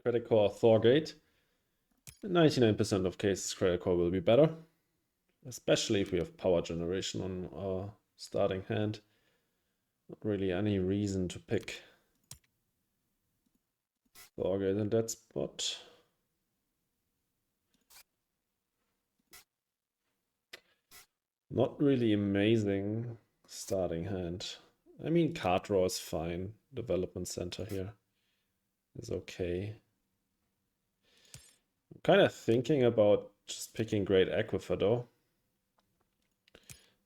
Credicor or Thorgate. In 99% of cases, Credicor will be better. Especially if we have power generation on our starting hand. Not really any reason to pick Thorgate in that spot. Not really amazing starting hand. I mean, card draw is fine. Development center here is okay. I'm kind of thinking about just picking Great Aquifer though.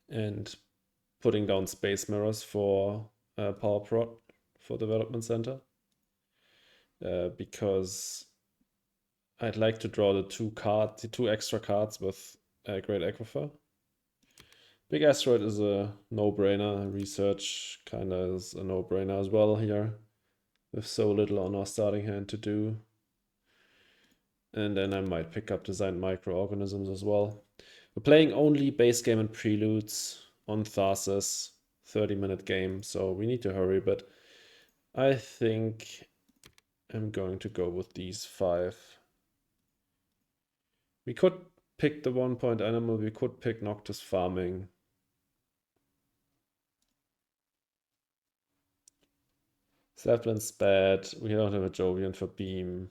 And putting down Space Mirrors for Power Prod for Development Center. Because I'd like to draw the two extra cards with Great Aquifer. Big Asteroid is a no-brainer. Research kind of is a no-brainer as well here. With so little on our starting hand to do. And then I might pick up Designed Microorganisms as well. We're playing only base game and preludes on Tharsis. 30-minute game, so we need to hurry, but I think I'm going to go with these 5. We could pick the 1-point animal, we could pick Noctis Farming. Zeppelin's bad, we don't have a Jovian for Beam.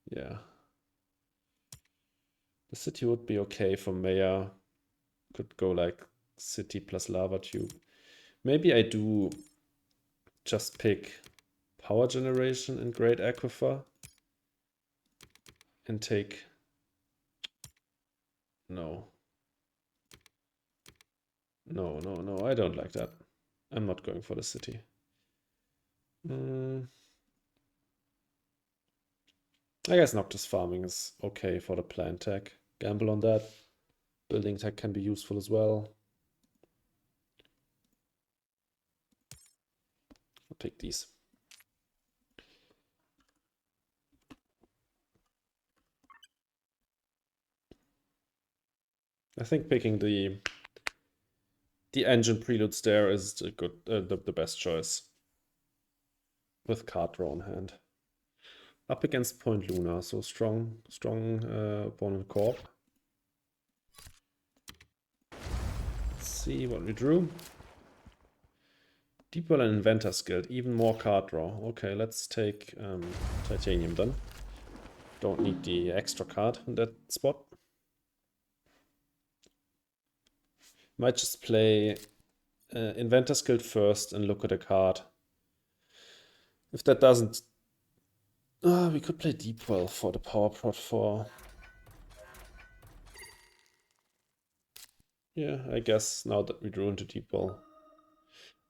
Yeah. The city would be okay for Maya. Could go like city plus lava tube. Maybe I do just pick power generation and Great Aquifer. And take... No. No, I don't like that. I'm not going for the city. I guess Noctis Farming is okay for the plant tech. Gamble on that. Building tech can be useful as well. I'll take these. I think picking the engine preludes there is the best choice. With card draw on hand. Up against Point Luna, so strong opponent corp. Let's see what we drew. Deep Well and Inventor's Guild, even more card draw. Okay, let's take Titanium then. Don't need the extra card in that spot. Might just play Inventor's Guild first and look at a card. If that doesn't... we could play Deep Well for the power prod for... Yeah, I guess now that we drew into Deep Well,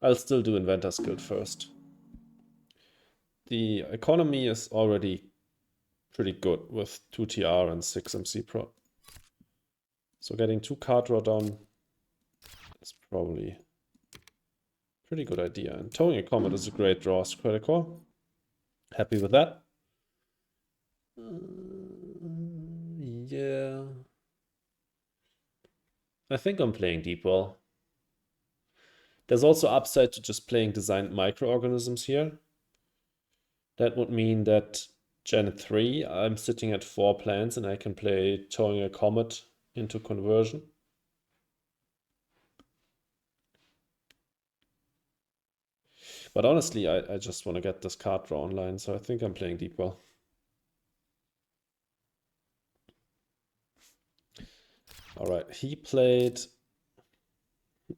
I'll still do Inventor's Guild first. The economy is already pretty good with 2 TR and 6 MC Pro. So getting 2 card draw down is probably a pretty good idea. And Towing a Comet is a great draw, Credicor. Happy with that. Yeah. I think I'm playing Deep Well. There's also upside to just playing Designed Microorganisms here. That would mean that Gen 3, I'm sitting at 4 plants and I can play Towing a Comet into conversion. But honestly, I just want to get this card draw online, so I think I'm playing Deep Well. Alright, he played...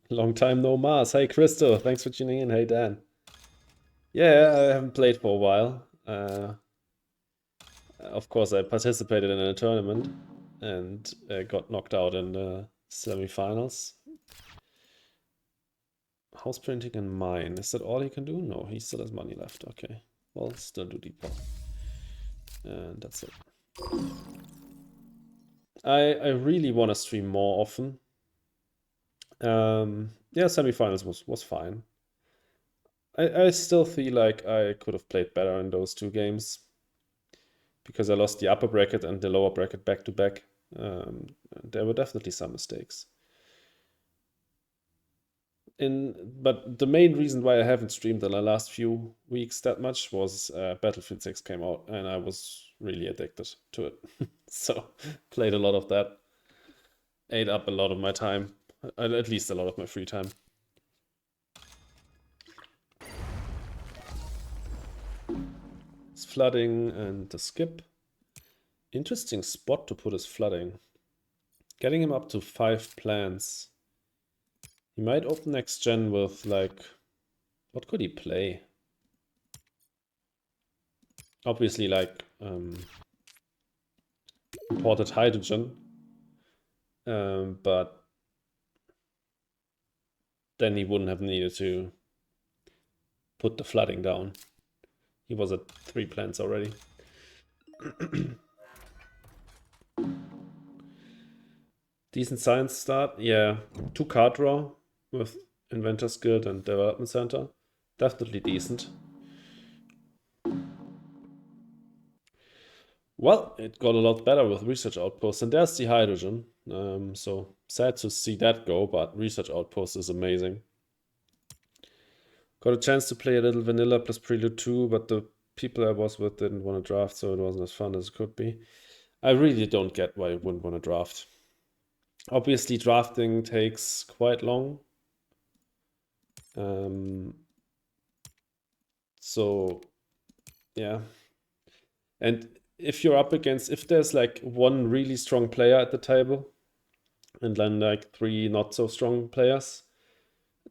Long time no Mars. Hey Christo, thanks for tuning in. Hey Dan. Yeah, I haven't played for a while. Of course, I participated in a tournament and got knocked out in the semifinals. House printing and mine. Is that all he can do? No, he still has money left. Okay. Well, still do Deep Well. And that's it. I really want to stream more often. Yeah, semifinals was fine. I still feel like I could have played better in those 2 games. Because I lost the upper bracket and the lower bracket back to back. There were definitely some mistakes. but the main reason why I haven't streamed in the last few weeks that much was Battlefield 6 came out, and I was really addicted to it. So played a lot of that, ate up a lot of my time, at least a lot of my free time. It's flooding and the skip. Interesting spot to put his flooding. Getting him up to 5 plants. He might open next gen with, like, what could he play? Obviously, like, imported hydrogen. But then he wouldn't have needed to put the flooding down. He was at 3 plants already. Decent science start. Yeah, 2 card draw with Inventor's Guild and Development Center. Definitely decent. Well, it got a lot better with Research Outpost, and there's the hydrogen. So sad to see that go, but Research Outpost is amazing. Got a chance to play a little vanilla plus Prelude 2, but the people I was with didn't want to draft, so it wasn't as fun as it could be. I really don't get why you wouldn't want to draft. Obviously, drafting takes quite long. So, yeah. And if you're up against, if there's like one really strong player at the table, and then like 3 not so strong players,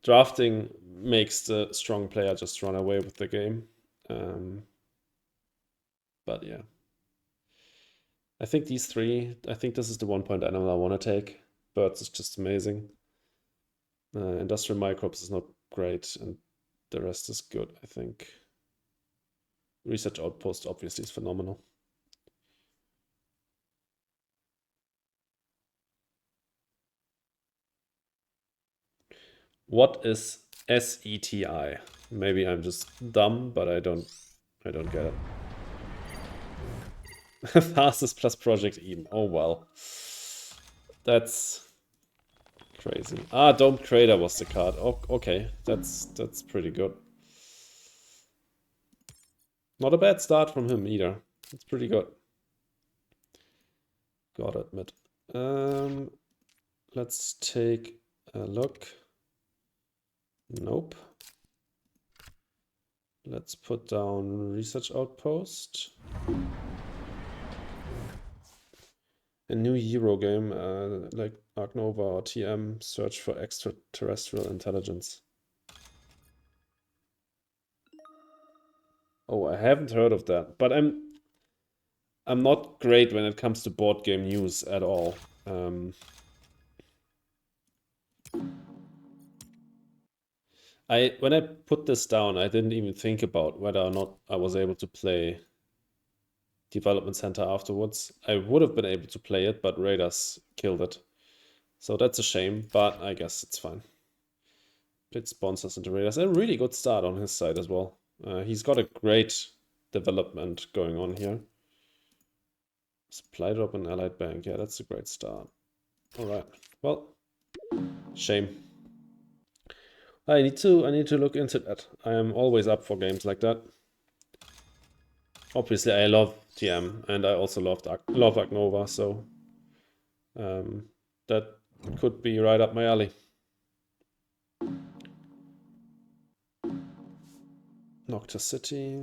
drafting makes the strong player just run away with the game. But yeah. I think these 3, I think this is the 1-point animal I want to take. Birds is just amazing. Industrial microbes is not great, and the rest is good, I think. Research Outpost obviously is phenomenal. What is SETI? Maybe I'm just dumb, but I don't get it. Fastest plus Project Eden. Oh well. That's crazy. Ah, Domed Crater was the card. Oh, okay, that's pretty good. Not a bad start from him either. It's pretty good. Gotta admit. Let's take a look. Nope. Let's put down Research Outpost. A new Euro game, like Ark Nova or TM, search for extraterrestrial intelligence. Oh, I haven't heard of that, but I'm not great when it comes to board game news at all. When I put this down, I didn't even think about whether or not I was able to play Development Center afterwards. I would have been able to play it, but Raiders killed it. So that's a shame, but I guess it's fine. Pit sponsors into Raiders. A really good start on his side as well. He's got a great development going on here. Supply drop and Allied Bank. Yeah, that's a great start. Alright. Well, shame. I need to look into that. I am always up for games like that. Obviously, I love TM, and I also love Ark Nova, so that could be right up my alley. Noctis City.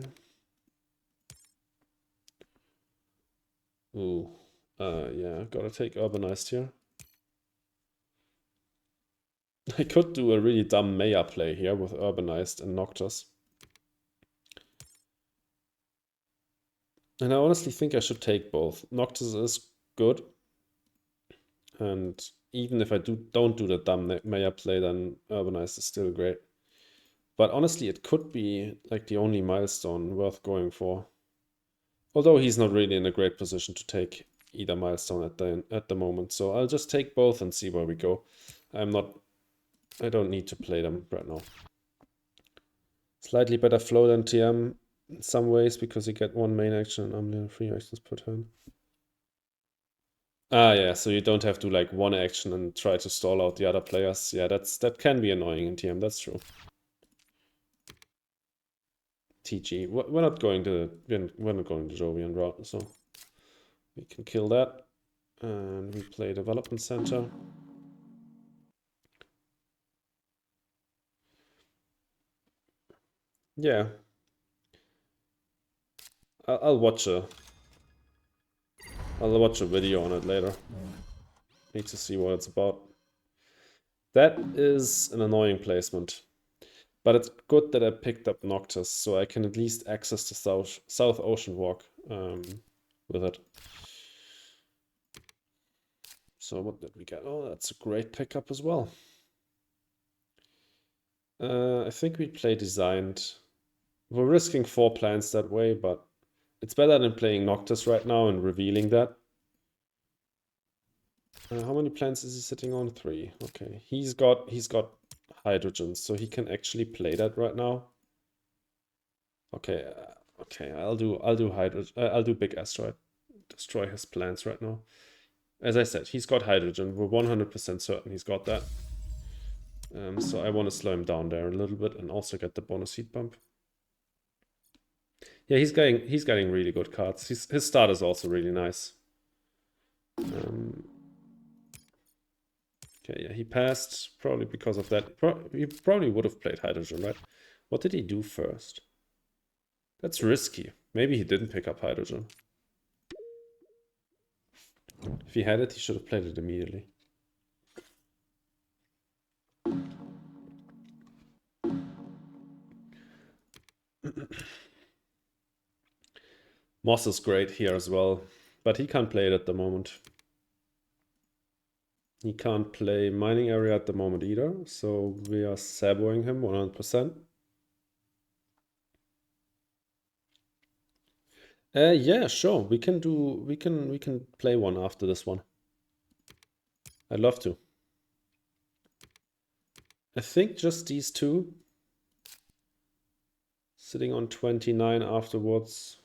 Ooh. Yeah, gotta take Urbanized here. I could do a really dumb Maya play here with Urbanized and Noctis. And I honestly think I should take both. Noctis is good. And even if I don't do the dumb Maya play, then Urbanized is still great. But honestly, it could be like the only milestone worth going for. Although he's not really in a great position to take either milestone at the moment. So I'll just take both and see where we go. I don't need to play them right now. Slightly better flow than TM in some ways because you get 1 main action and 3 actions per turn. Ah, yeah, so you don't have to like one action and try to stall out the other players. Yeah, that can be annoying in TM, that's true. TG. We're not going to we're not going to Jovian route, so we can kill that. And we play development center. Yeah. I'll watch a video on it later. Need to see what it's about. That is an annoying placement. But it's good that I picked up Noctis, so I can at least access the South Ocean Walk with it. So what did we get? Oh, that's a great pickup as well. I think we play designed. We're risking 4 plants that way, but it's better than playing Noctis right now and revealing that. How many plants is he sitting on? 3. Okay, he's got hydrogen, so he can actually play that right now. Okay, okay, I'll do hydrogen. I'll do big asteroid. Destroy his plants right now. As I said, he's got hydrogen. We're 100% certain he's got that. So I want to slow him down there a little bit and also get the bonus heat bump. Yeah, he's getting really good cards. His start is also really nice. Okay, yeah, he passed probably because of that. He probably would have played hydrogen, right? What did he do first? That's risky. Maybe he didn't pick up hydrogen. If he had it, he should have played it immediately. Moss is great here as well, but he can't play it at the moment. He can't play mining area at the moment either, so we are saboing him 100%. Yeah, sure. We can play one after this one. I'd love to. I think just these two. Sitting on 29 afterwards.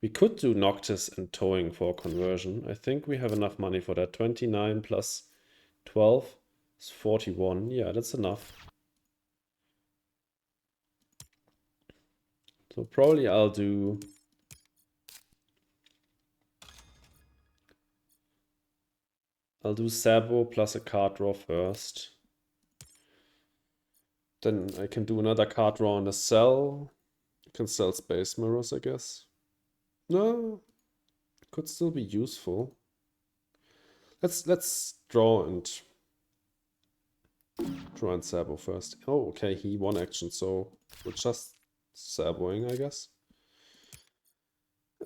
We could do Noctis and towing for conversion. I think we have enough money for that. 29 plus 12 is 41. Yeah, that's enough. So probably I'll do Sabo plus a card draw first. Then I can do another card draw on the cell. I can sell space mirrors, I guess. No, could still be useful. Let's draw and Sabo first. Oh, okay, he won action, so we're just saboing, I guess.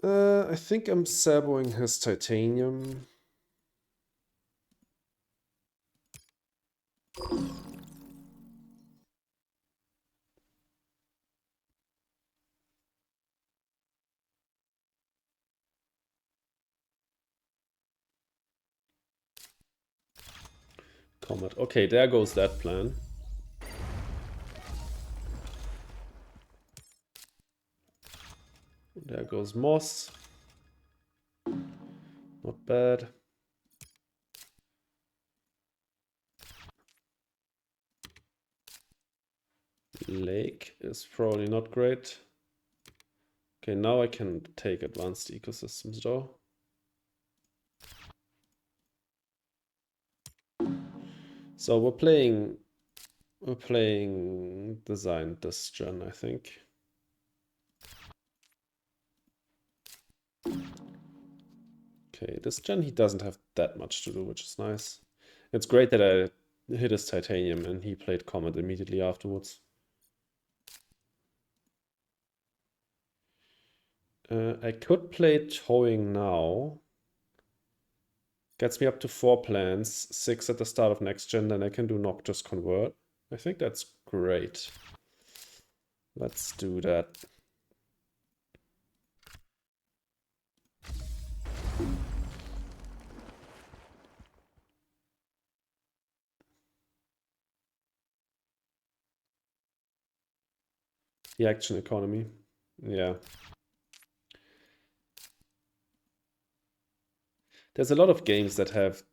I think I'm saboing his titanium. Comet. Okay, there goes that plan. There goes Moss. Not bad. Lake is probably not great. Okay, now I can take advanced ecosystems though. So we're playing design this gen, I think. Okay, this gen he doesn't have that much to do, which is nice. It's great that I hit his titanium and he played Comet immediately afterwards. I could play towing now. Gets me up to 4 plans, 6 at the start of next gen, then I can do Noctis convert. I think that's great. Let's do that. The action economy. Yeah. There's a lot of games that have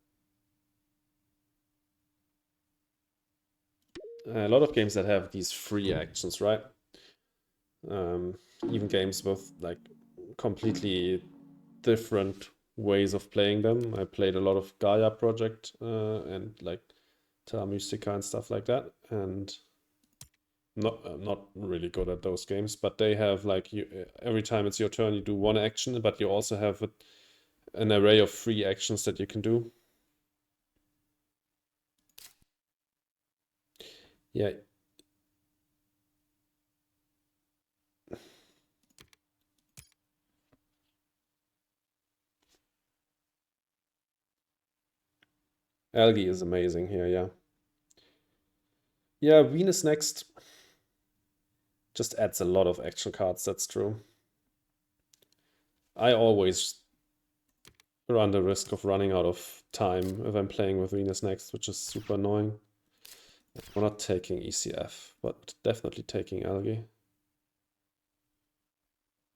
these free actions, right? Even games with like completely different ways of playing them. I played a lot of Gaia Project and like Terra Mystica and stuff like that, and not really good at those games. But they have like every time it's your turn, you do one action, but you also have an array of free actions that you can do. Yeah. Algae is amazing here, yeah. Yeah, Venus Next just adds a lot of action cards, that's true. I always run the risk of running out of time if I'm playing with Venus Next, which is super annoying. We're not taking ECF, but definitely taking Algae.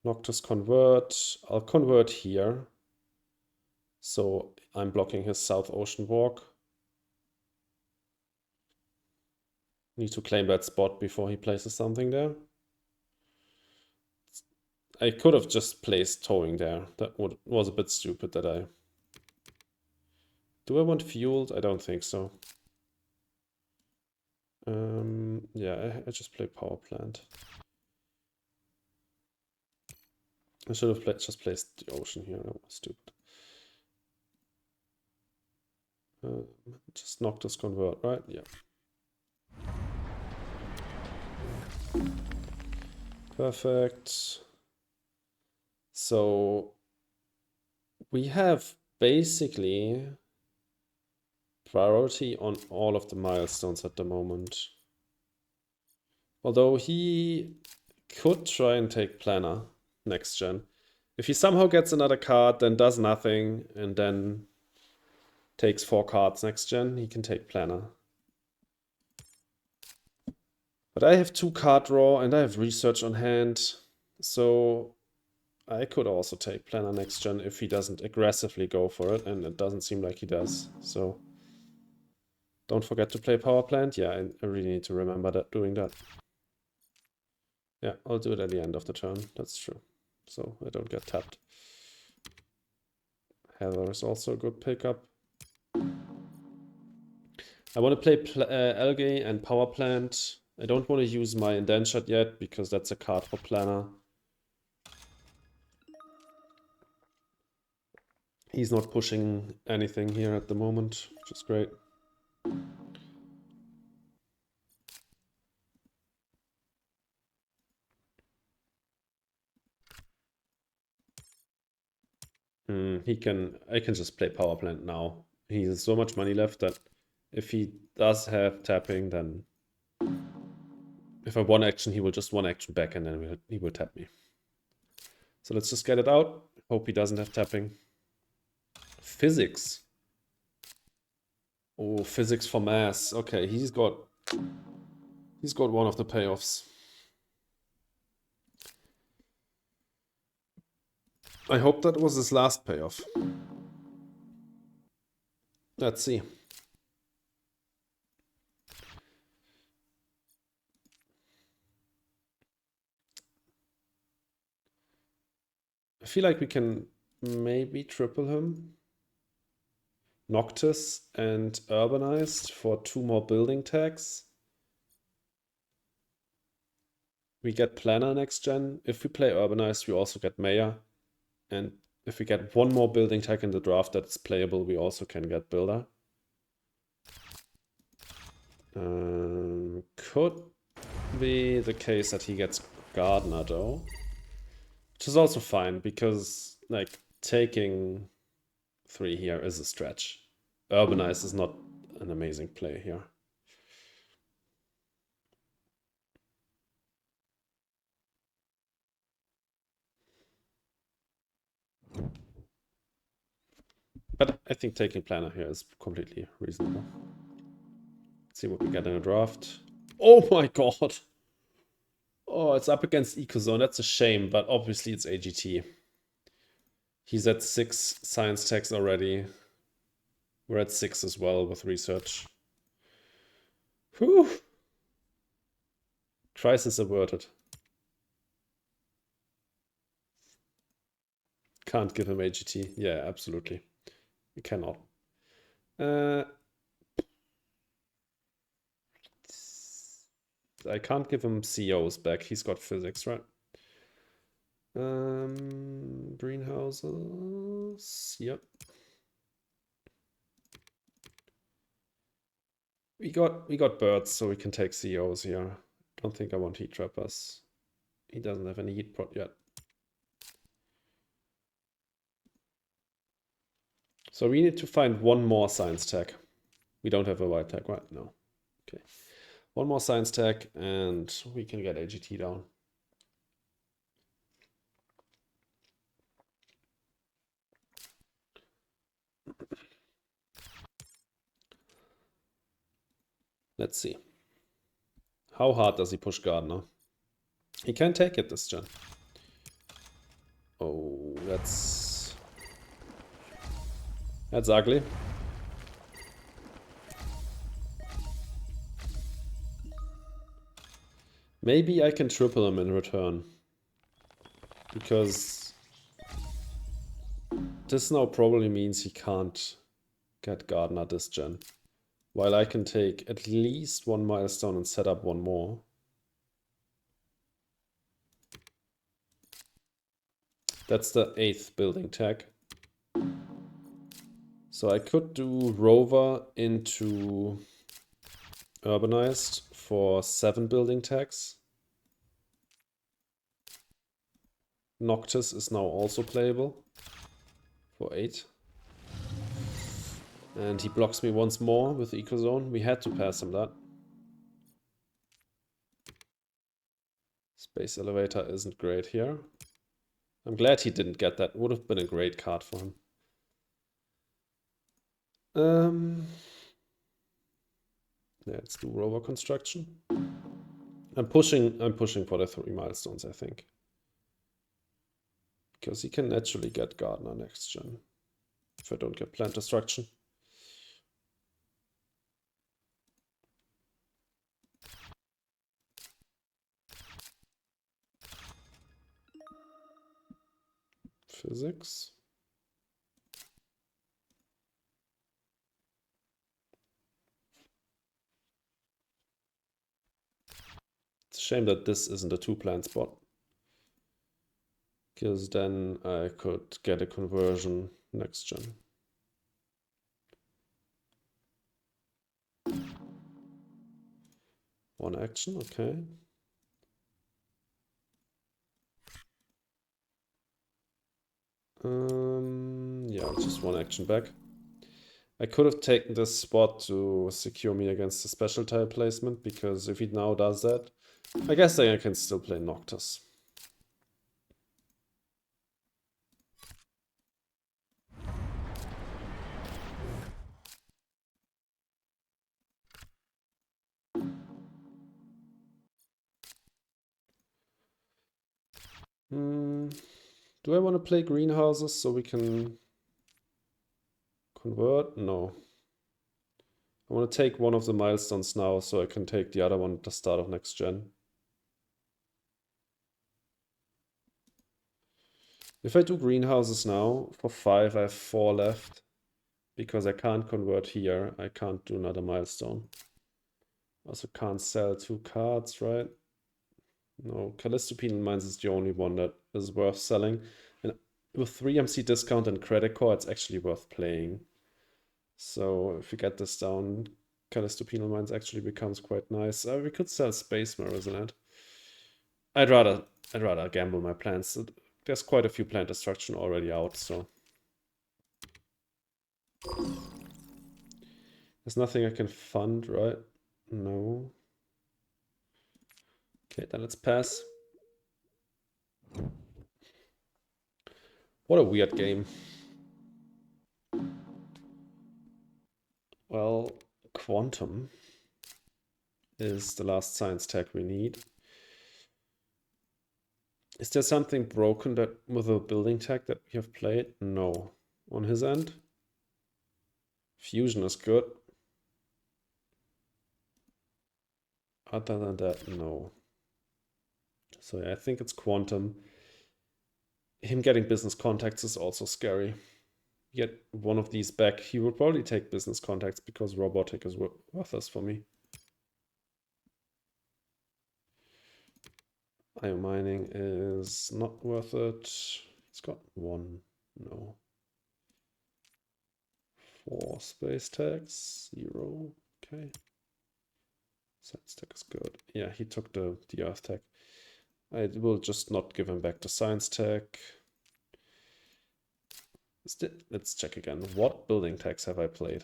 Noctis convert. I'll convert here. So I'm blocking his South Ocean walk. Need to claim that spot before he places something there. I could have just placed towing there. That was a bit stupid that I... Do I want fueled? I don't think so. Yeah, I just play power plant. I should have just placed the ocean here. That was stupid. Just Noctis convert, right? Yeah. Perfect. So we have basically priority on all of the milestones at the moment. Although he could try and take Planner next gen. If he somehow gets another card, then does nothing, and then takes 4 cards next gen, he can take Planner. But I have 2 card draw and I have research on hand, so I could also take Planner next gen if he doesn't aggressively go for it, and it doesn't seem like he does. So don't forget to play power plant. Yeah, I really need to remember that doing that. Yeah, I'll do it at the end of the turn. That's true. So I don't get tapped. Heather is also a good pickup. I want to play Algae and power plant. I don't want to use my indentured yet because that's a card for Planner. He's not pushing anything here at the moment, which is great. I can just play power plant now. He has so much money left that if he does have tapping, then if I one action, he will just one action back and then he will tap me. So let's just get it out. Hope he doesn't have tapping. Physics. Oh, physics for mass. Okay, he's got one of the payoffs. I hope that was his last payoff. Let's see. I feel like we can maybe triple him. Noctis and Urbanized for 2 more building tags. We get Planner next gen. If we play Urbanized, we also get Mayor. And if we get 1 more building tag in the draft that's playable, we also can get Builder. Could be the case that he gets Gardener though. Which is also fine because like taking 3 here is a stretch. Urbanize is not an amazing play here. But I think taking Planner here is completely reasonable. Let's see what we get in a draft. Oh my god! Oh, it's up against Ecozone. That's a shame, but obviously it's AGT. He's at 6 science techs already. We're at 6 as well with research. Whew. Crisis averted. Can't give him AGT. Yeah, absolutely. We cannot. I can't give him COs back. He's got physics, right? Greenhouses. Yep. We got birds, so we can take COs here. Don't think I want heat trappers. He doesn't have any heat prot yet. So we need to find one more science tech. We don't have a white tech, right? No. Okay. One more science tech and we can get AGT down. Let's see. How hard does he push Gardener? He can take it this gen. Oh, that's ugly. Maybe I can triple him in return. Because this now probably means he can't get Gardener this gen. While I can take at least one milestone and set up one more. That's the 8th building tag. So I could do Rover into Urbanized for 7 building tags. Noctis is now also playable for 8. And he blocks me once more with Ecozone. We had to pass him that. Space Elevator isn't great here. I'm glad he didn't get that. Would have been a great card for him. Let's do Rover Construction. I'm pushing for the 3 milestones, I think. Because he can naturally get Gardener next gen. If I don't get Plant Destruction. Physics. It's a shame that this isn't a 2-plant spot. Because then I could get a conversion next gen. One action, okay. Yeah, just one action back. I could have taken this spot to secure me against the special tile placement, because if he now does that, I guess then I can still play Noctis. Do I want to play greenhouses so we can convert? No. I want to take one of the milestones now so I can take the other one at the start of next gen. If I do greenhouses now, for 5 I have 4 left. Because I can't convert here, I can't do another milestone. Also can't sell 2 cards, right? No, Callisto Penal Mines is the only one that is worth selling. And with 3 MC discount and Credicor, it's actually worth playing. So if we get this down, Callisto Penal Mines actually becomes quite nice. We could sell Space Mirror, isn't it? I'd rather gamble my plans. There's quite a few plant destruction already out, so. There's nothing I can fund, right? No. Okay, then let's pass. What a weird game. Well, Quantum is the last science tech we need. Is there something broken that with a building tech that we have played? No. On his end? Fusion is good. Other than that, no. So yeah, I think it's quantum. Him getting business contacts is also scary. Get one of these back. He will probably take business contacts because robotic is worthless for me. IO mining is not worth it. It's got 1. No. 4 space tags. 0. Okay. Science tech is good. Yeah, he took the earth tech. I will just not give him back the science tech. Let's check again. What building techs have I played?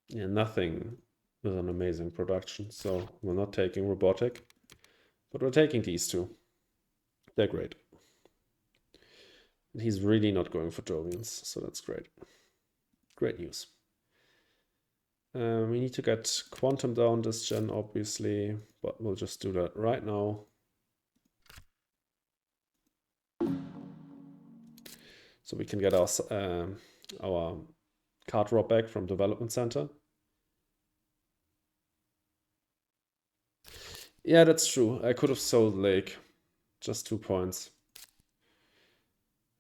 Yeah, nothing with an amazing production. So we're not taking robotic, but we're taking these two. They're great. And he's really not going for Jovians, so that's great. Great news. We need to get quantum down this gen, obviously, but we'll just do that right now. So we can get our card drop back from development center. Yeah, that's true. I could have sold Lake. Just 2 points.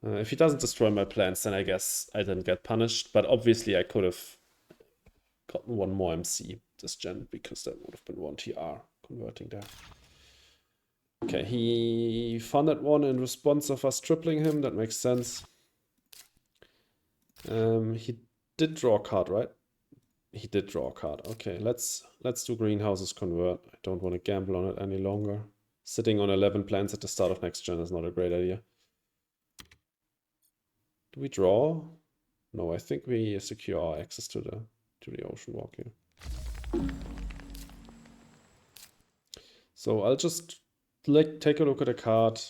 If he doesn't destroy my plans, then I guess I didn't get punished. But obviously I could have gotten 1 more MC this gen, because that would have been 1 TR converting there. Okay, he funded 1 in response of us tripling him. That makes sense. He did draw a card, right? He did draw a card. Okay, let's do greenhouses convert. I don't want to gamble on it any longer. Sitting on 11 plants at the start of next gen is not a great idea. Do we draw? No, I think we secure our access to the ocean walk here. So I'll just take a look at a card.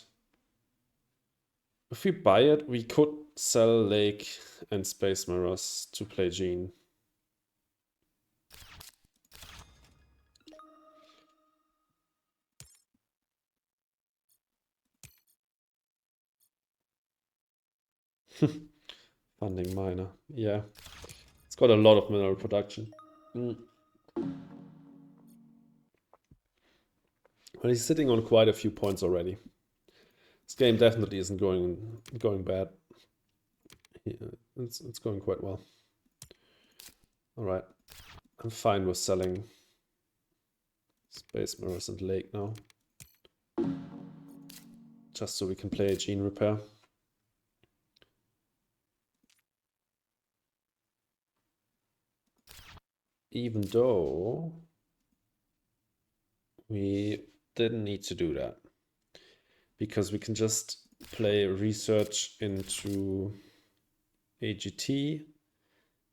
If we buy it, we could sell Lake and Space Mirrors to play Gene. Funding miner, yeah. It's got a lot of mineral production. Well, he's sitting on quite a few points already. This game definitely isn't going bad. Yeah, it's going quite well. All right, I'm fine with selling Space Mirrors and Lake now, just so we can play a Gene Repair. Even though we didn't need to do that, because we can just play research into AGT,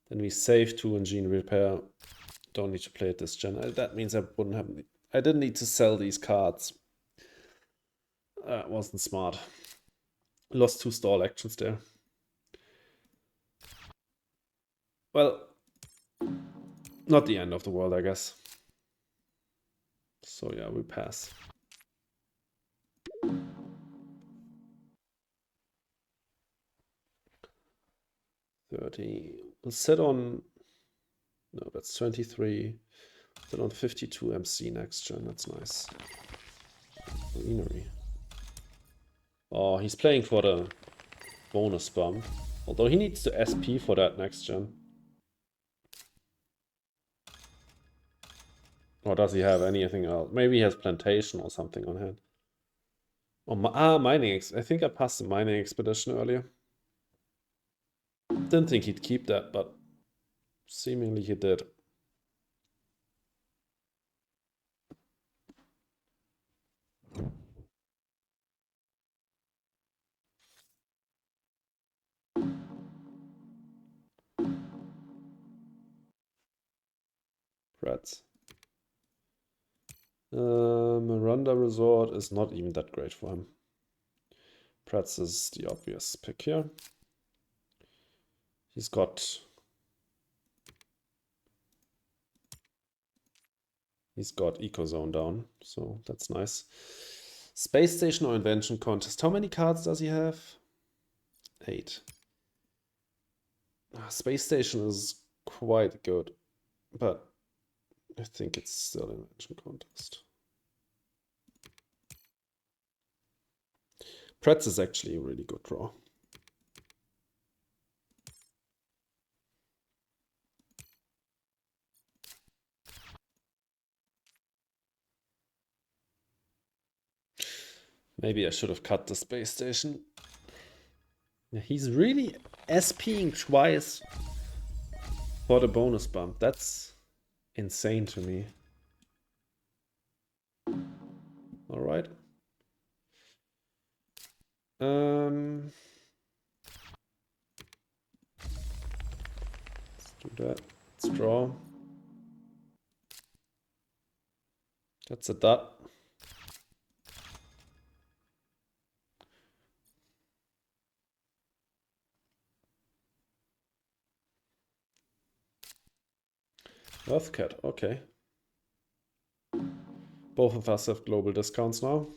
then we save 2 in Gene Repair. Don't need to play it this gen. That means I didn't need to sell these cards. That wasn't smart. Lost 2 stall actions there. Well, not the end of the world, I guess. So yeah, we pass. 30. We'll sit on... No, that's 23. Sit on 52 MC next gen. That's nice. Greenery. Oh, he's playing for the bonus bump. Although he needs to SP for that next gen. Or does he have anything else? Maybe he has plantation or something on hand. Oh, mining. I think I passed the mining expedition earlier. Didn't think he'd keep that, but seemingly he did. Rats. Miranda Resort is not even that great for him. Prats is the obvious pick here. He's got... He's got Eco Zone down, so that's nice. Space Station or Invention Contest. How many cards does he have? 8. Space Station is quite good, but I think it's still Invention Contest. Pretz is actually a really good draw. Maybe I should have cut the Space Station. Yeah, he's really SPing twice for the bonus bump. That's insane to me. All right. Let's do that. Let's draw. That's a dot. Earthcat, okay. Both of us have global discounts now.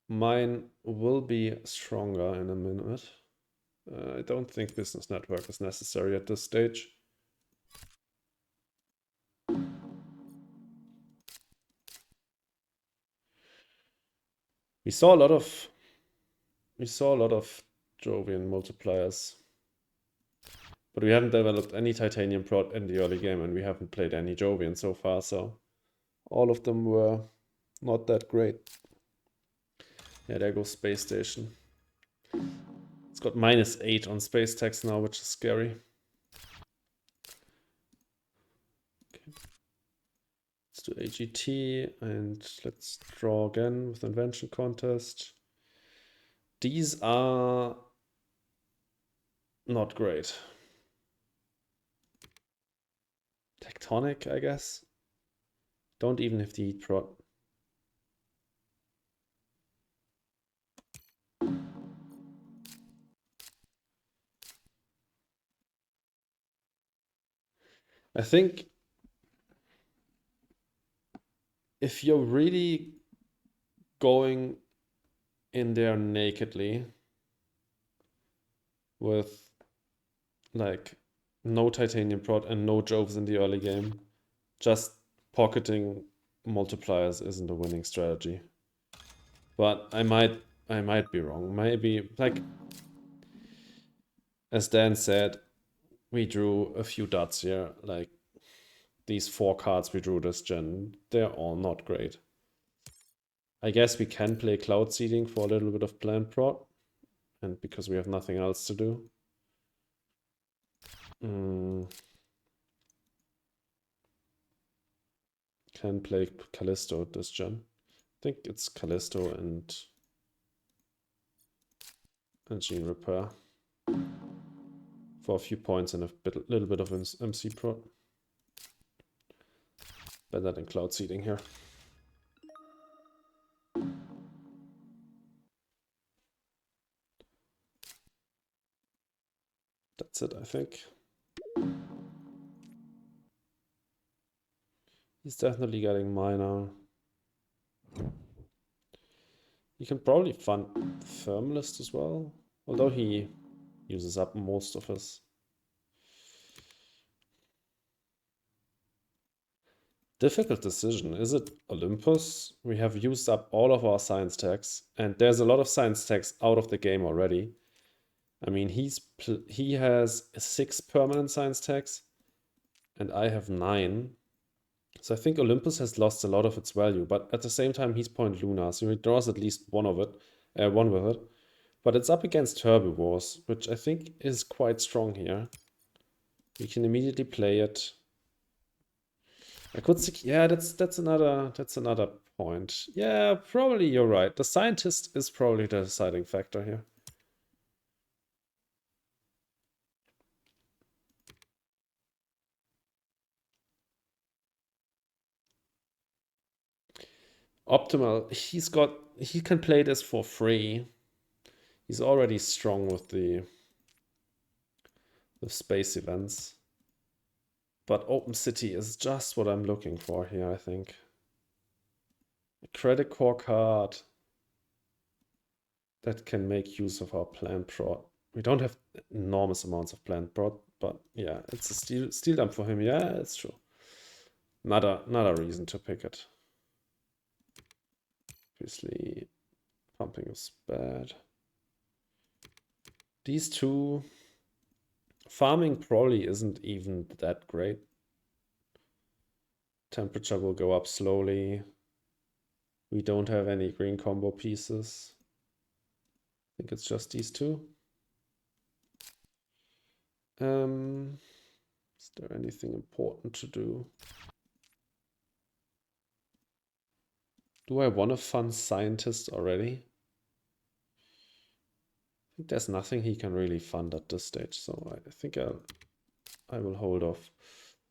Mine will be stronger in a minute. I don't think Business Network is necessary at this stage. We saw a lot of Jovian multipliers, but we haven't developed any Titanium Prot in the early game, and we haven't played any Jovian so far, so all of them were not that great. Yeah, there goes Space Station. It's got -8 on space tax now, which is scary. Okay. Let's do AGT and let's draw again with Invention Contest. These are not great. Tectonic, I guess. Don't even have the Heat Prot. I think if you're really going in there nakedly with like no Titanium Prot and no Joves in the early game, just pocketing multipliers isn't a winning strategy. But I might be wrong. Maybe, like, as Dan said, we drew a few dots here. Like, these 4 cards we drew this gen, they're all not great. I guess we can play Cloud Seeding for a little bit of Plant Prot, and because we have nothing else to do. Can play Callisto this gen. I think it's Callisto and Gene Repair for a few points and a little bit of MC Prot. Better than Cloud Seeding here. That's it, I think. He's definitely getting minor. You can probably fund Thermalist as well, although he uses up most of his. Difficult decision. Is it Olympus? We have used up all of our science tags, and there's a lot of science tags out of the game already. I mean, he has 6 permanent science tags, and I have 9. So I think Olympus has lost a lot of its value, but at the same time, he's Point Luna, so he draws at least one with it. But it's up against Herbivores, which I think is quite strong here. We can immediately play it. I could see, yeah, that's another point. Yeah, probably you're right. The scientist is probably the deciding factor here. Optimal, he can play this for free. He's already strong with space events. But Open City is just what I'm looking for here, I think. A Credicor card that can make use of our plant prod. We don't have enormous amounts of plant prod, but yeah, it's a steal dump for him. Yeah, it's true. Not a reason to pick it. Obviously, pumping is bad. These two, farming probably isn't even that great. Temperature will go up slowly. We don't have any green combo pieces. I think it's just these two. Is there anything important to do? Do I want a fun scientist already? I think there's nothing he can really fund at this stage, so I think I will hold off.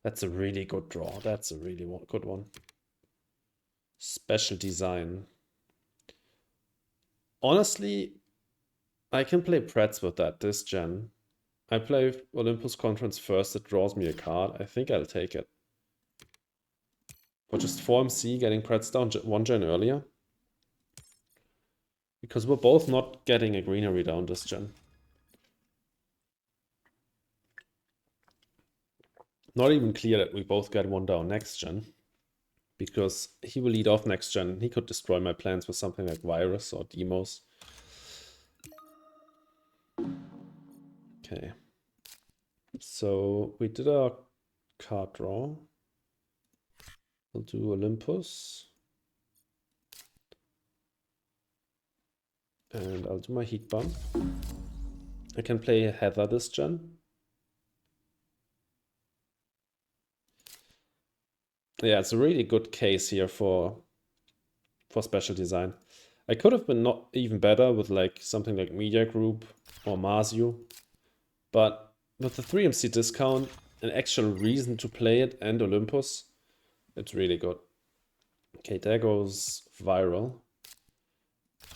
That's a really good draw. That's a really good one. Special design. Honestly, I can play Pretz with that this gen. I play Olympus Conference first, it draws me a card. I think I'll take it. Or just 4MC getting Pretz down one gen earlier. Because we're both not getting a greenery down this gen. Not even clear that we both get one down next gen. Because he will lead off next gen. He could destroy my plans with something like Virus or Demos. Okay. So we did our card draw. We'll do Olympus. And I'll do my heat bump. I can play Heather this gen. Yeah, it's a really good case here for special design. I could have been not even better with like something like Media Group or Marzu, but with the 3MC discount, an actual reason to play it and Olympus, it's really good. Okay, there goes Viral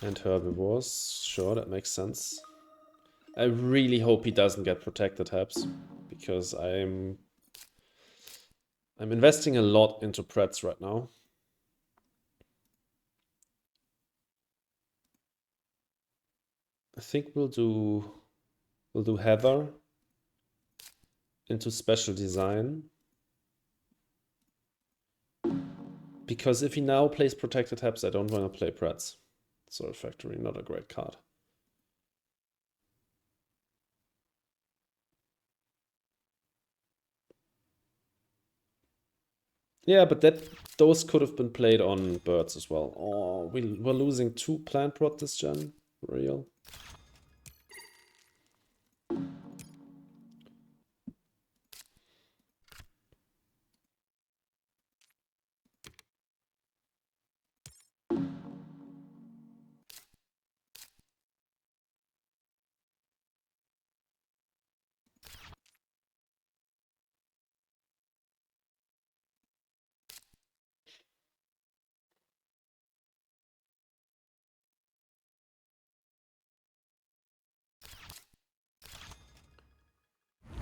and Herbivores. Sure, that makes sense. I really hope he doesn't get Protected Habs, because I'm investing a lot into Pretz right now. I think we'll do Heather into special design. Because if he now plays Protected Habs, I don't want to play Pretz. Soil Factory, not a great card. Yeah, but those could have been played on birds as well. Oh, we're losing 2 plant prot this gen. Real.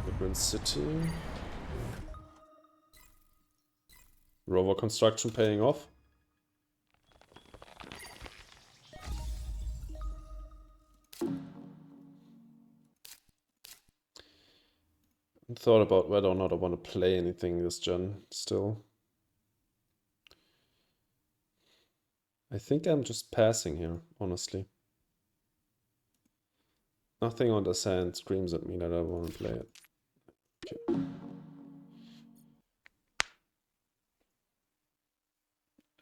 Midland City. Rover construction paying off. Thought about whether or not I want to play anything this gen still. I think I'm just passing here, honestly. Nothing on the sand screams at me that I want to play it. Okay.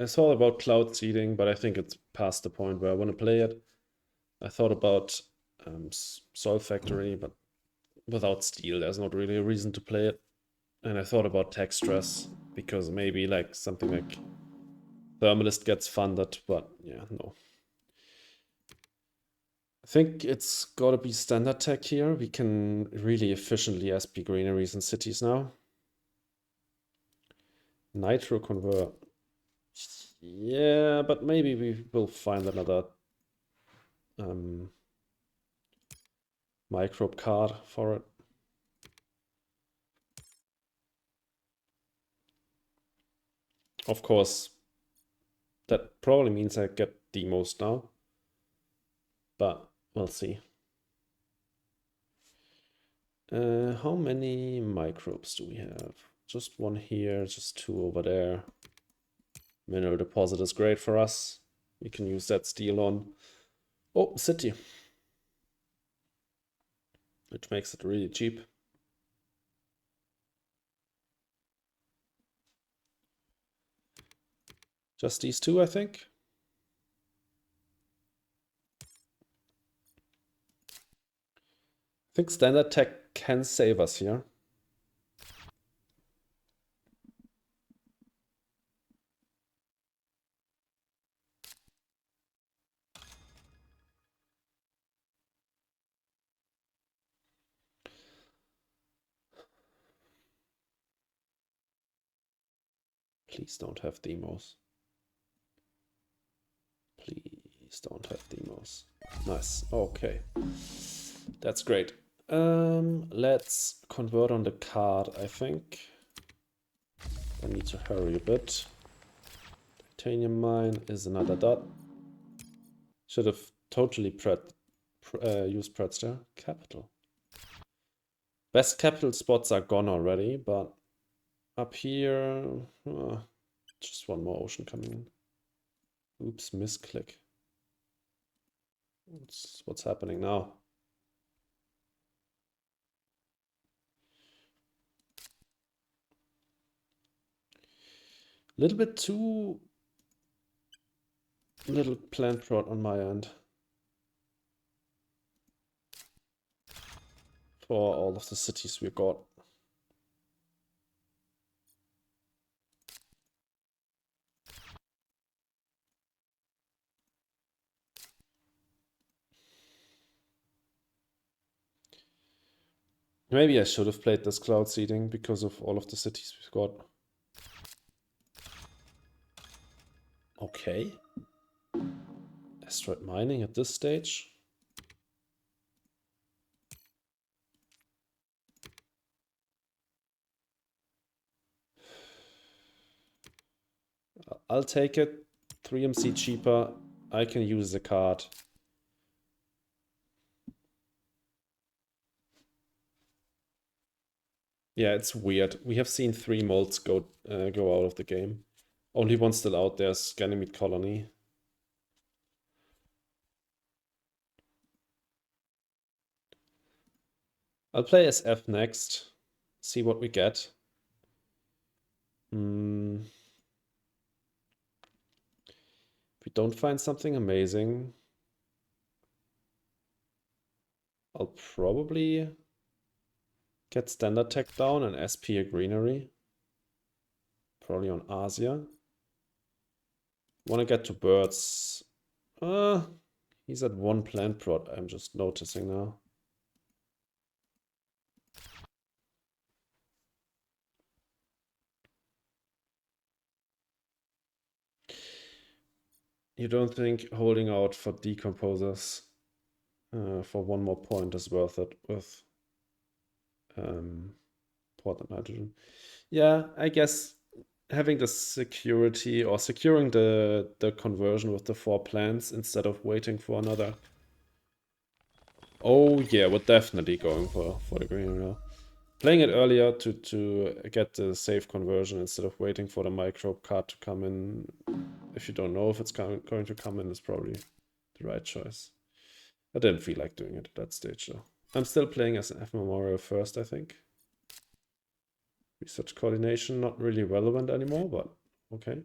I thought about cloud seeding, but I think it's past the point where I want to play it. I thought about Soul Factory, but without steel, there's not really a reason to play it. And I thought about Tech Stress, because maybe like something like Thermalist gets funded, but yeah, no. I think it's gotta be standard tech here. We can really efficiently SP greeneries in cities now. Nitro convert. Yeah, but maybe we will find another microbe card for it. Of course, that probably means I get demos now, but we'll see. How many microbes do we have? Just one here, just two over there. Mineral deposit is great for us. We can use that steel on. Oh, city. Which makes it really cheap. Just these two, I think. I think standard tech can save us here. Please don't have demos. Please don't have demos. Nice. Okay. That's great. Let's convert on the card, I think. I need to hurry a bit. Titanium mine is another dot. Should have totally used Pretz there. Capital. Best capital spots are gone already, but up here, just one more ocean coming in. Oops, misclick. What's happening now? A little bit too little plant prod on my end for all of the cities we got. Maybe I should have played this cloud seeding because of all of the cities we've got. Okay. Asteroid mining at this stage. I'll take it. 3MC cheaper. I can use the card. Yeah, it's weird. We have seen 3 molds go out of the game. Only one still out there is Ganymede Colony. I'll play SF next. See what we get. If we don't find something amazing, I'll probably get standard tech down and SP a greenery. Probably on Asia. Want to get to birds. He's at 1 plant prod, I'm just noticing now. You don't think holding out for decomposers for 1 more point is worth it with Portland nitrogen? Yeah, I guess having the security or securing the conversion with the 4 plants instead of waiting for another. Oh yeah, we're definitely going for the green now. Playing it earlier to get the safe conversion instead of waiting for the microbe card to come in. If you don't know if it's going to come in, is probably the right choice. I didn't feel like doing it at that stage though. I'm still playing as an F Memorial first, I think. Research coordination, not really relevant anymore, but okay.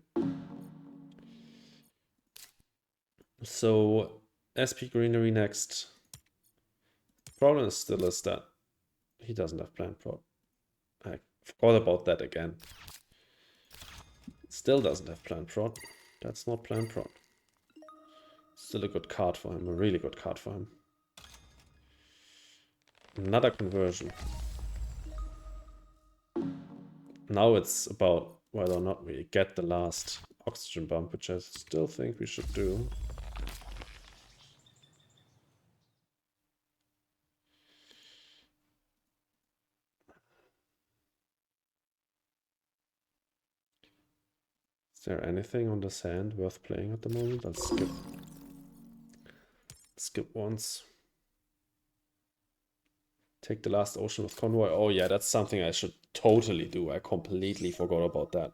So SP greenery next. Problem still is that he doesn't have plant prod. I forgot about that again. Still doesn't have plant prod. That's not plant prod. Still a good card for him, a really good card for him. Another conversion. Now it's about whether or not we get the last oxygen bump, which I still think we should do. there anything on this hand worth playing at the moment? I'll skip. Skip once. Take the last ocean with convoy. Oh yeah, that's something I should totally do. I completely forgot about that.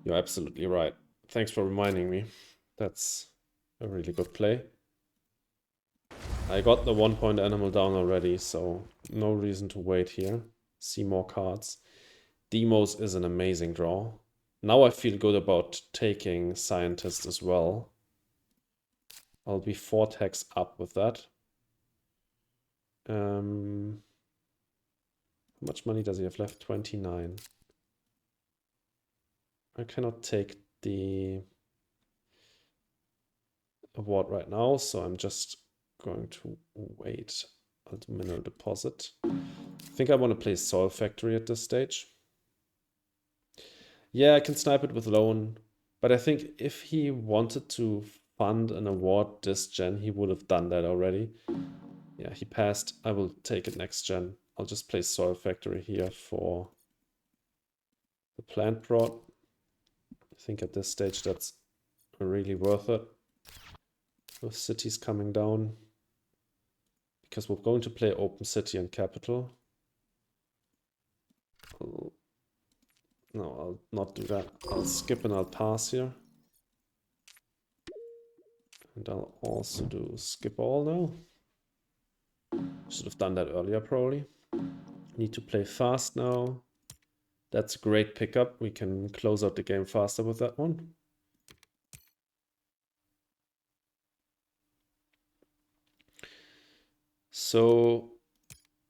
You're absolutely right. Thanks for reminding me. That's a really good play. I got the 1-point animal down already, so no reason to wait here. See more cards. Demos is an amazing draw. Now I feel good about taking Scientist as well. I'll be 4 tags up with that. How much money does he have left? 29. I cannot take the award right now, so I'm just going to wait. I'll do mineral deposit. I think I want to play Soil Factory at this stage. Yeah, I can snipe it with loan, but I think if he wanted to fund an award this gen, he would have done that already. Yeah, he passed. I will take it next gen. I'll just play Soil Factory here for the plant prod. I think at this stage that's really worth it. With cities coming down. Because we're going to play Open City and Capital. No, I'll not do that. I'll skip and I'll pass here. And I'll also do skip all now. Should have done that earlier probably. Need to play fast now. That's a great pickup. We can close out the game faster with that one. So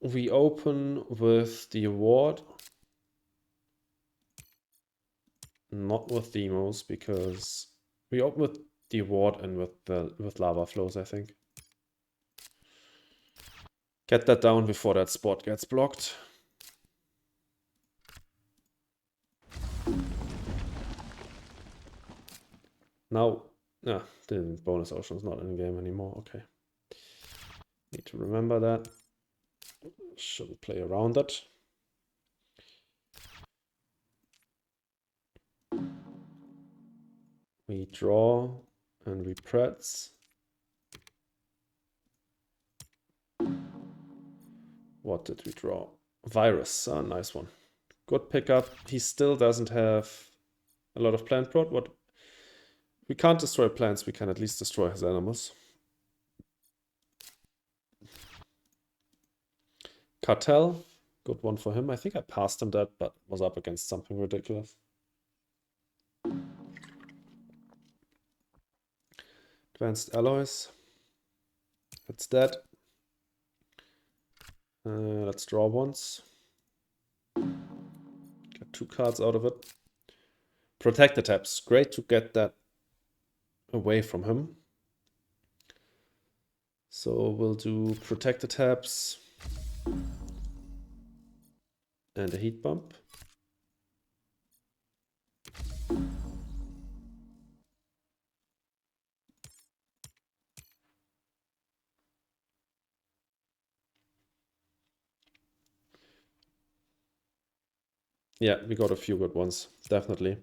we open with the award. Not with demos, because we open with the award and with lava flows, I think. Get that down before that spot gets blocked. Now, the bonus ocean is not in the game anymore. Okay. Need to remember that. Shouldn't play around it. We draw and we press. What did we draw? Virus, a nice one. Good pickup. He still doesn't have a lot of plant prod. What? We can't destroy plants, we can at least destroy his animals. Cartel, good one for him. I think I passed him that, but was up against something ridiculous. Advanced alloys. That's that. Let's draw once. Get 2 cards out of it. Protect the taps. Great to get that away from him. So we'll do protect the taps and a heat bump. Yeah, we got a few good ones, definitely.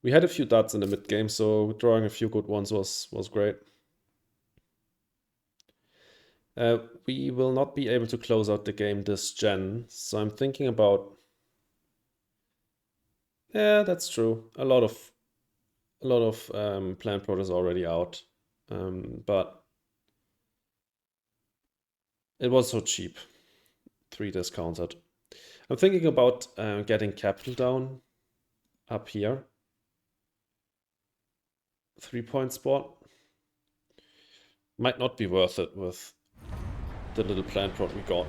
We had a few duds in the mid game, so drawing a few good ones was great. We will not be able to close out the game this gen, so I'm thinking about. Yeah, that's true. A lot of plant prod is already out, but it was so cheap. 3 discounted. I'm thinking about getting capital down up here. 3-point spot. Might not be worth it with the little plant prod we got.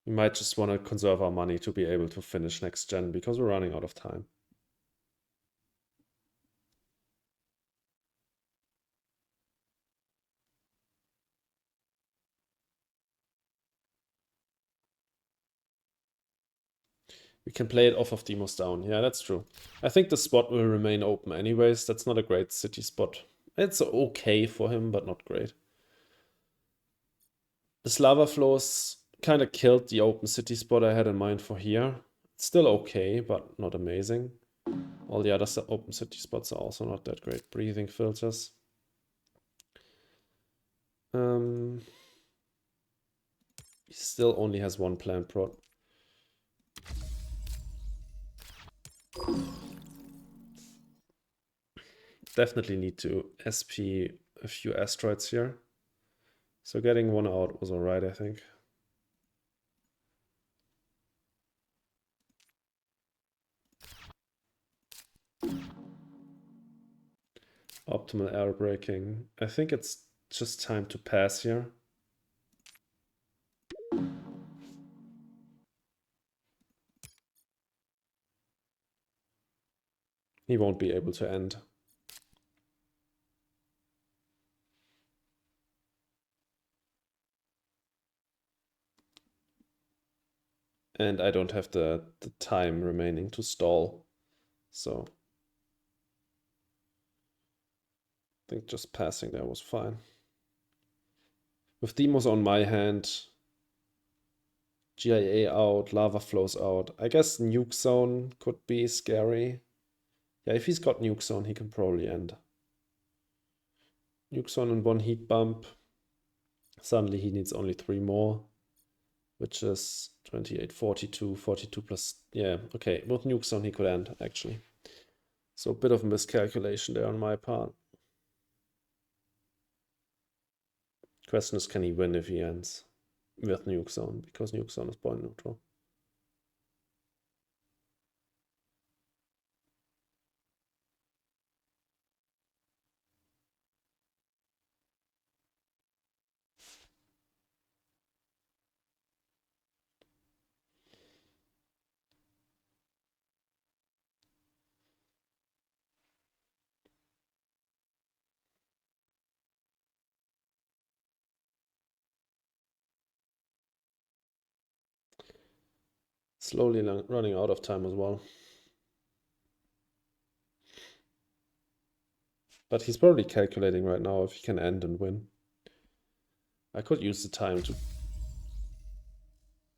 We might just want to conserve our money to be able to finish next gen because we're running out of time. We can play it off of demos down. Yeah, that's true. I think the spot will remain open anyways. That's not a great city spot. It's okay for him, but not great. This lava flows kind of killed the open city spot I had in mind for here. It's still okay, but not amazing. All the other open city spots are also not that great. Breathing filters. He still only has one plant prod. Definitely need to SP a few asteroids here. So getting one out was alright, I think. Optimal air braking. I think it's just time to pass here. He won't be able to end. And I don't have the time remaining to stall. So I think just passing there was fine. With Demos on my hand, GIA out, lava flows out. I guess Nuke Zone could be scary. Yeah, if he's got Nuke Zone, he can probably end. Nuke Zone and one heat bump. Suddenly he needs only 3 more, which is 28, 42, 42 plus. Yeah, okay. With Nuke Zone, he could end, actually. So a bit of a miscalculation there on my part. Question is, can he win if he ends with Nuke Zone? Because Nuke Zone is point neutral. Slowly running out of time as well. But he's probably calculating right now if he can end and win. I could use the time to...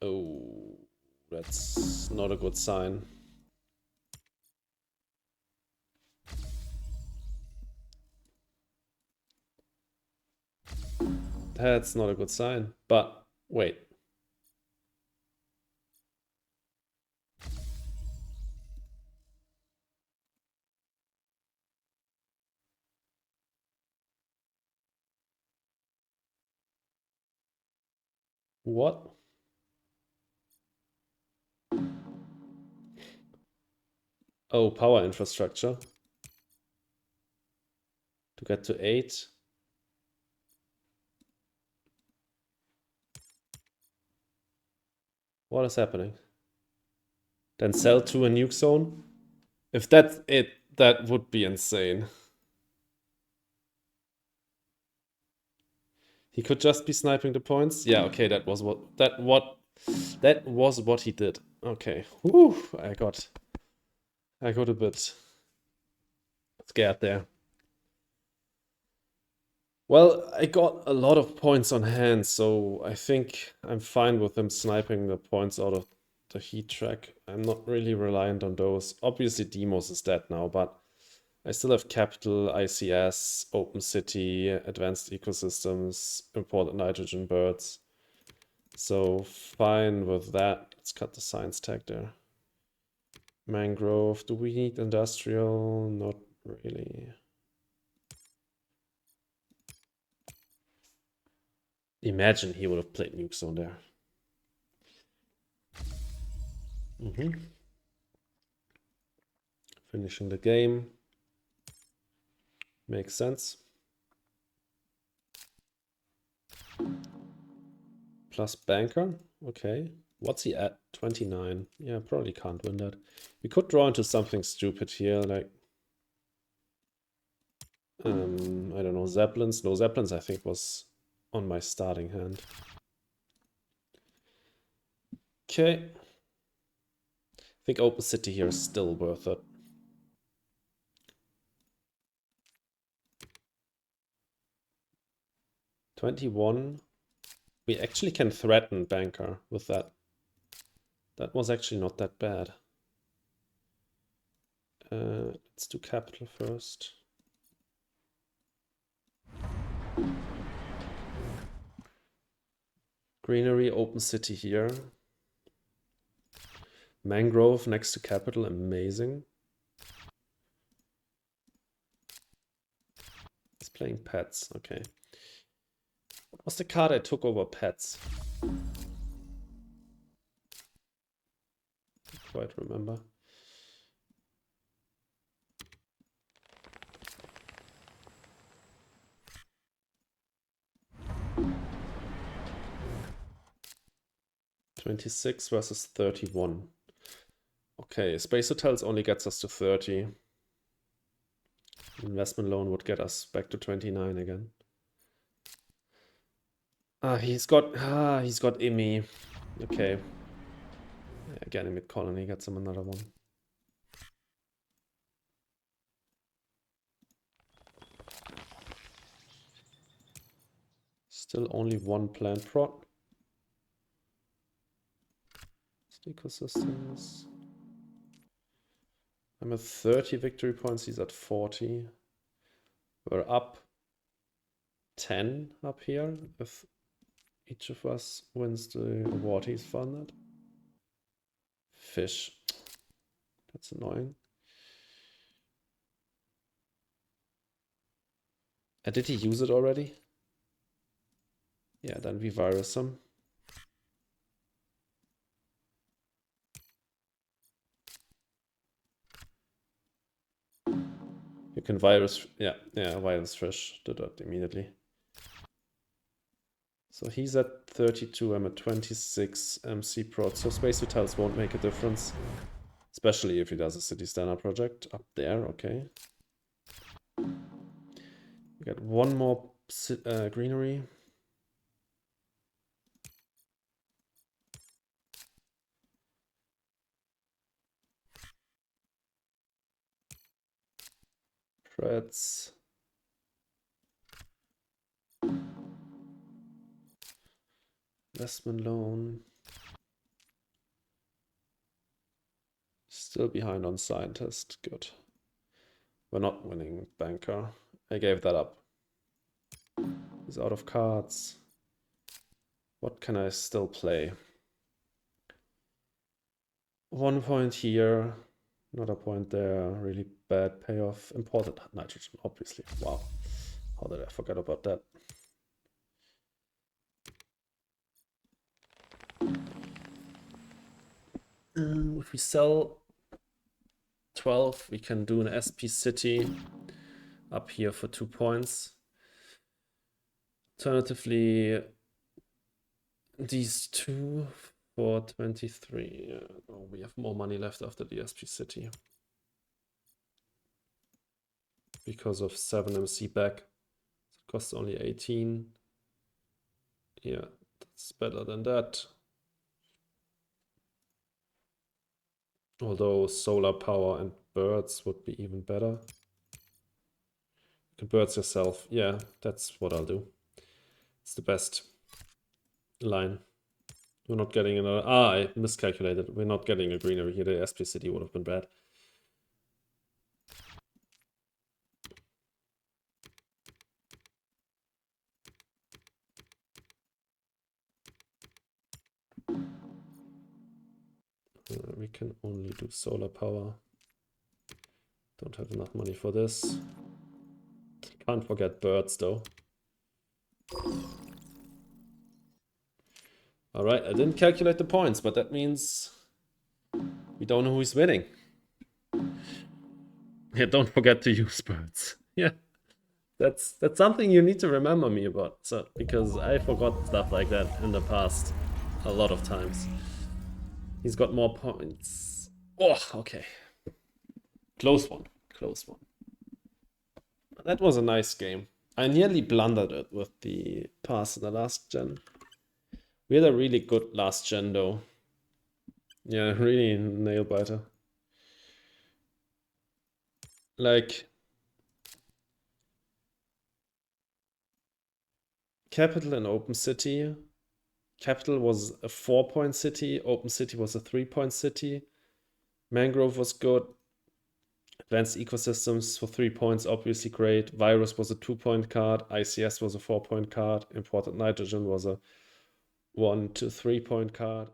Oh, that's not a good sign. That's not a good sign. But wait. What? Oh, power infrastructure. To get to 8. What is happening? Then sell to a nuke zone? If that's it, that would be insane. He could just be sniping the points. Yeah, okay, that was what he did. Okay. Whew, I got a bit scared there. Well, I got a lot of points on hand, so I think I'm fine with him sniping the points out of the heat track. I'm not really reliant on those. Obviously, Demos is dead now, but I still have Capital, ICS, Open City, Advanced Ecosystems, Imported Nitrogen Birds. So fine with that. Let's cut the science tag there. Mangrove. Do we need industrial? Not really. Imagine he would have played Nuke Zone there. Finishing the game. Makes sense. Plus banker. Okay. What's he at? 29. Yeah, probably can't win that. We could draw into something stupid here, like I don't know, Zeppelins. No, Zeppelins I think was on my starting hand. Okay. I think Open City here is still worth it. $21. We actually can threaten Banker with that. That was actually not that bad. Let's do capital first. Greenery, open city here. Mangrove next to capital, amazing. He's playing pets, okay. What was the card I took over pets? Don't quite remember. $26 versus 31. Okay, Space Hotels only gets us to 30. Investment loan would get us back to 29 again. He's got IMI. Okay. Again, mid colony gets him another one. Still only one plant prot. Ecosystems. I'm at 30 victory points, he's at 40. We're up 10 up here if each of us wins the award he's funded. Fish. That's annoying. Did he use it already? Yeah, then we virus him. You can virus, yeah, virus fish. Did that immediately. So he's at 32, I'm at 26 MC prot. So Space Hotels won't make a difference. Especially if he does a City Standard project up there, okay. We got one more greenery. Preds. Investment loan. Still behind on scientist. Good. We're not winning banker. I gave that up. He's out of cards. What can I still play? 1 point here. Another point there. Really bad payoff. Imported nitrogen, obviously. Wow. How did I forget about that? If we sell 12, we can do an SP City up here for 2 points. Alternatively, these two for 23. Oh, we have more money left after the SP City. Because of 7 MC back. It costs only 18. Yeah, that's better than that. Although solar power and birds would be even better. You can birds yourself. Yeah, that's what I'll do. It's the best line. We're not getting another... I miscalculated. We're not getting a greenery here. The SP City would have been bad. We can only do solar power. Don't have enough money for this. Can't forget birds though. Alright, I didn't calculate the points, but that means we don't know who's winning. Yeah, don't forget to use birds. Yeah. That's something you need to remember me about. So because I forgot stuff like that in the past a lot of times. He's got more points. Oh, okay. Close one. Close one. That was a nice game. I nearly blundered it with the pass in the last gen. We had a really good last gen though. Yeah, really nail biter. Like capital and open city Capital was a 4-point city. Open City was a 3-point city. Mangrove was good. Advanced Ecosystems for 3 points, obviously great. Virus was a 2-point card. ICS was a 4-point card. Imported Nitrogen was a 1 to 3-point card.